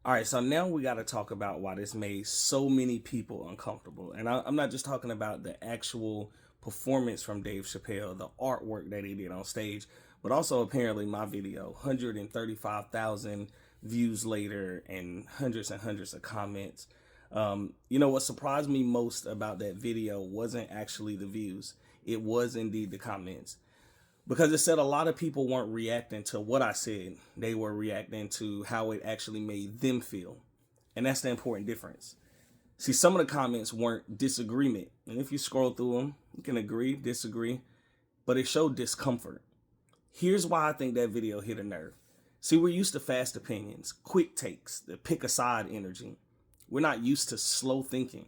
All right, so now we got to talk about why this made so many people uncomfortable. And I'm not just talking about the actual performance from Dave Chappelle, the artwork that he did on stage, but also apparently my video, 135,000 views later and hundreds of comments. What surprised me most about that video wasn't actually the views, it was indeed the comments, because it said a lot of people weren't reacting to what I said. They were reacting to how it actually made them feel. And that's the important difference. See, some of the comments weren't disagreement. And if you scroll through them, you can agree, disagree, but it showed discomfort. Here's why I think that video hit a nerve. See, we're used to fast opinions, quick takes, the pick a side energy. We're not used to slow thinking.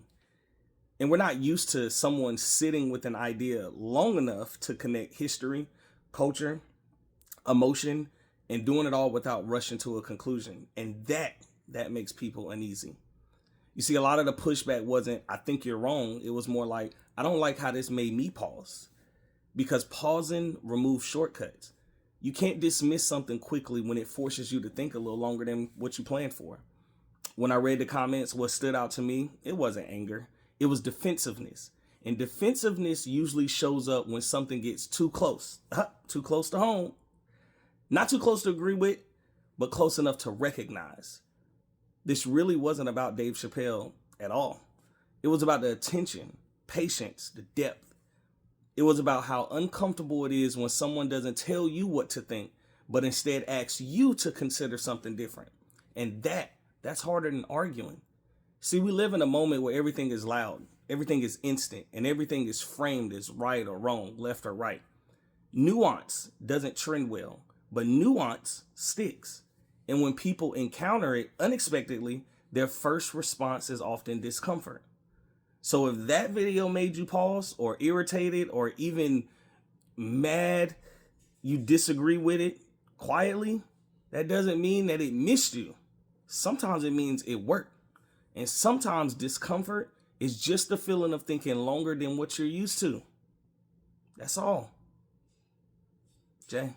And we're not used to someone sitting with an idea long enough to connect history, culture, emotion, and doing it all without rushing to a conclusion. And that makes people uneasy. You see, a lot of the pushback wasn't, I think you're wrong. It was more like, I don't like how this made me pause. Because pausing removes shortcuts. You can't dismiss something quickly when it forces you to think a little longer than what you planned for. When I read the comments, what stood out to me, it wasn't anger. It was defensiveness. And defensiveness usually shows up when something gets too close. Too close to home. Not too close to agree with, but close enough to recognize. This really wasn't about Dave Chappelle at all. It was about the attention, patience, the depth. It was about how uncomfortable it is when someone doesn't tell you what to think, but instead asks you to consider something different. And that's harder than arguing. See, we live in a moment where everything is loud, everything is instant, and everything is framed as right or wrong, left or right. Nuance doesn't trend well, but nuance sticks. And when people encounter it unexpectedly, their first response is often discomfort. So if that video made you pause or irritated or even mad, you disagree with it quietly, that doesn't mean that it missed you. Sometimes it means it worked. And sometimes discomfort is just the feeling of thinking longer than what you're used to. That's all. Jay.